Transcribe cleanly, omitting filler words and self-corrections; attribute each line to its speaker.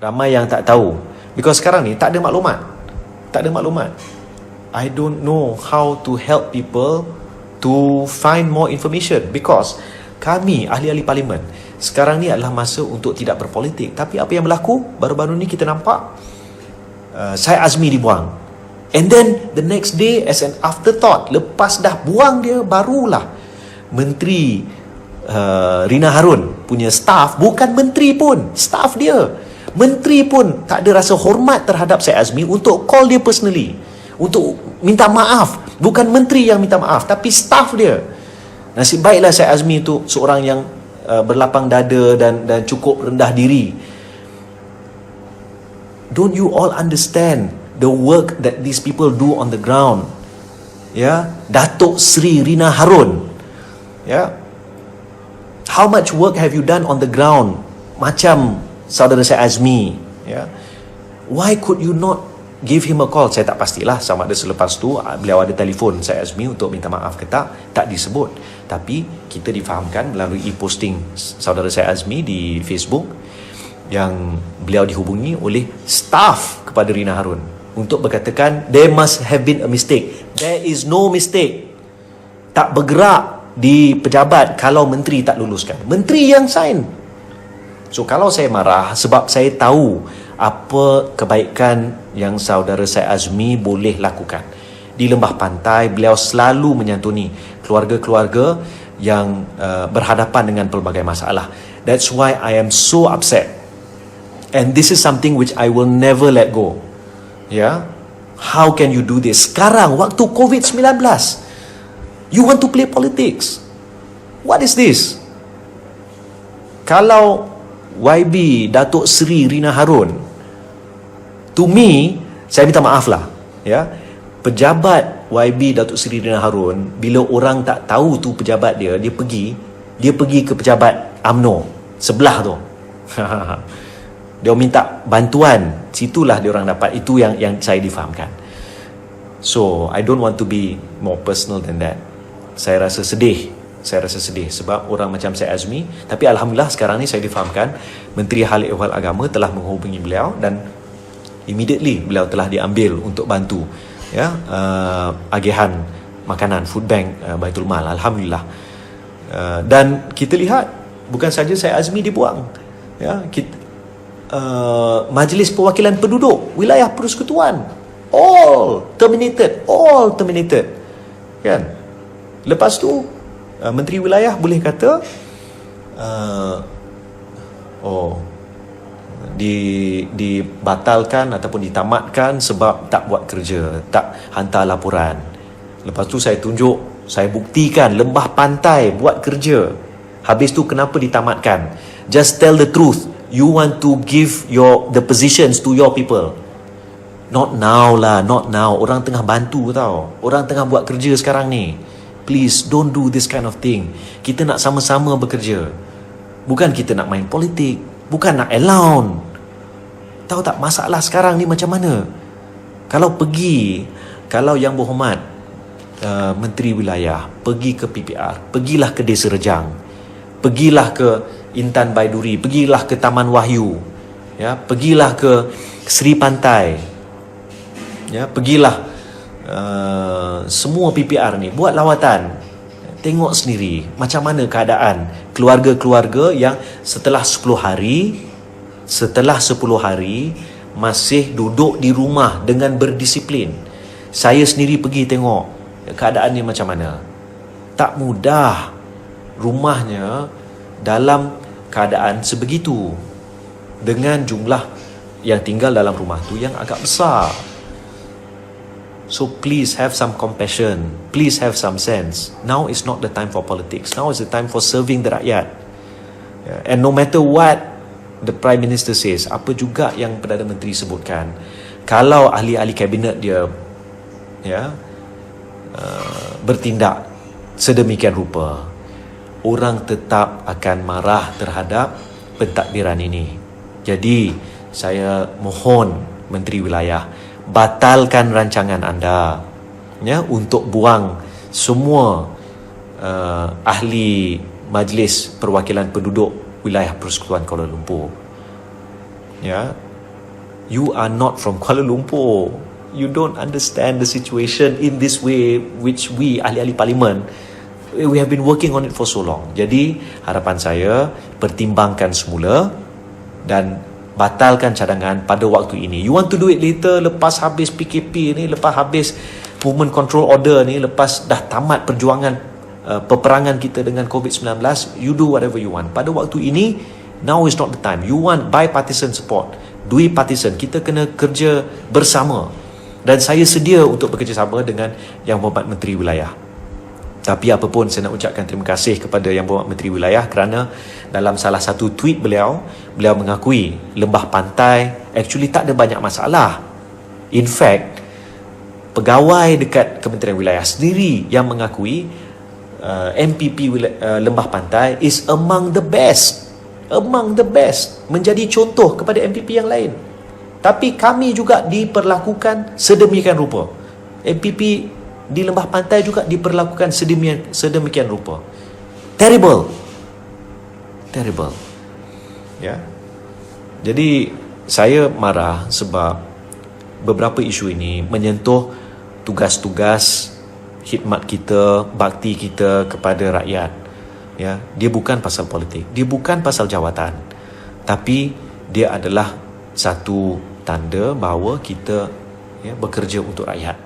Speaker 1: Ramai yang tak tahu. Because sekarang ni tak ada maklumat. Tak ada maklumat. I don't know how to help people to find more information. Because kami, ahli-ahli parlimen, sekarang ni adalah masa untuk tidak berpolitik. Tapi apa yang berlaku? Baru-baru ni kita nampak Syed Azmi dibuang. And then the next day, as an afterthought, lepas dah buang dia, barulah Menteri Rina Harun punya staff, bukan menteri pun, staff dia, menteri pun tak ada rasa hormat terhadap Syed Azmi untuk call dia personally, untuk minta maaf. Bukan menteri yang minta maaf, tapi staff dia. Nasib baiklah Syed Azmi itu seorang yang berlapang dada dan cukup rendah diri. Don't you all understand the work that these people do on the ground? Ya, Datuk Seri Rina Harun, ya, how much work have you done on the ground? Macam saudara Syed Azmi, ya. Why could you not give him a call? Saya tak pastilah sama ada selepas tu beliau ada telefon Syed Azmi untuk minta maaf ke tak disebut. Tapi kita difahamkan melalui e-posting saudara Syed Azmi di Facebook yang beliau dihubungi oleh staff kepada Rina Harun untuk berkatakan there must have been a mistake. There is no mistake. Tak bergerak di pejabat kalau menteri tak luluskan. Menteri yang sign. So kalau saya marah sebab saya tahu apa kebaikan yang saudara Syed Azmi boleh lakukan. Di Lembah Pantai beliau selalu menyantuni keluarga-keluarga yang berhadapan dengan pelbagai masalah. That's why I am so upset. And this is something which I will never let go. Ya, how can you do this? Sekarang waktu COVID-19, you want to play politics? What is this? Kalau YB Datuk Seri Rina Harun, to me, saya minta maaf lah, ya, pejabat YB Datuk Seri Rina Harun, bila orang tak tahu tu pejabat dia, dia pergi ke pejabat UMNO sebelah tu. Dia minta bantuan, situlah dia orang dapat. Itu yang saya difahamkan. So I don't want to be more personal than that. Saya rasa sedih sebab orang macam Syed Azmi. Tapi alhamdulillah sekarang ni saya difahamkan Menteri Hal Ehwal Agama telah menghubungi beliau dan immediately beliau telah diambil untuk bantu, ya, agihan makanan, food bank Baitul Mal. Alhamdulillah. Dan kita lihat bukan saja Syed Azmi dibuang, ya, Majlis Perwakilan Penduduk Wilayah Persekutuan all terminated, kan. Lepas tu Menteri Wilayah boleh kata dibatalkan ataupun ditamatkan sebab tak buat kerja, tak hantar laporan. Lepas tu saya tunjuk, saya buktikan Lembah Pantai buat kerja. Habis tu kenapa ditamatkan? Just tell the truth. You want to give the positions to your people. Not now lah, not now. Orang tengah bantu tau. Orang tengah buat kerja sekarang ni. Please, don't do this kind of thing. Kita nak sama-sama bekerja. Bukan kita nak main politik. Bukan nak allowance. Tahu tak masalah sekarang ni macam mana? Kalau yang berhormat Menteri Wilayah pergi ke PPR, pergilah ke Desa Rejang, pergilah ke Intan Baiduri, pergilah ke Taman Wahyu, ya, pergilah ke Seri Pantai, ya, pergilah semua PPR ni, buat lawatan, tengok sendiri macam mana keadaan keluarga-keluarga yang setelah 10 hari masih duduk di rumah dengan berdisiplin. Saya sendiri pergi tengok keadaannya macam mana. Tak mudah. Rumahnya dalam keadaan sebegitu, dengan jumlah yang tinggal dalam rumah tu yang agak besar. So please have some compassion, please have some sense. Now is not the time for politics. Now is the time for serving the rakyat. And no matter what the Prime Minister says, apa juga yang Perdana Menteri sebutkan, kalau ahli-ahli kabinet dia, ya, bertindak sedemikian rupa, orang tetap akan marah terhadap pentadbiran ini. Jadi saya mohon Menteri Wilayah, batalkan rancangan anda, ya, untuk buang semua ahli Majlis Perwakilan Penduduk Wilayah Persekutuan Kuala Lumpur. Ya, You are not from Kuala Lumpur. You don't understand the situation in this way, which we, ahli-ahli parlimen, we have been working on it for so long. Jadi, harapan saya, pertimbangkan semula dan batalkan cadangan pada waktu ini. You want to do it later, lepas habis PKP ni, lepas habis Movement Control Order ni, lepas dah tamat perjuangan peperangan kita dengan COVID-19, you do whatever you want. Pada waktu ini, now is not the time. You want bipartisan support, dui partisan. Kita kena kerja bersama. Dan saya sedia untuk bekerjasama dengan Yang Berhormat Menteri Wilayah. Tapi apapun, saya nak ucapkan terima kasih kepada Yang Berhormat Menteri Wilayah kerana dalam salah satu tweet beliau mengakui Lembah Pantai actually tak ada banyak masalah. In fact, pegawai dekat Kementerian Wilayah sendiri yang mengakui MPP Lembah Pantai is among the best, menjadi contoh kepada MPP yang lain. Tapi kami juga diperlakukan sedemikian rupa. MPP di Lembah Pantai juga diperlakukan sedemikian rupa. Terrible. Ya. Jadi saya marah sebab beberapa isu ini menyentuh tugas-tugas khidmat kita, bakti kita kepada rakyat. Ya, dia bukan pasal politik, dia bukan pasal jawatan, tapi dia adalah satu tanda bahawa kita bekerja untuk rakyat.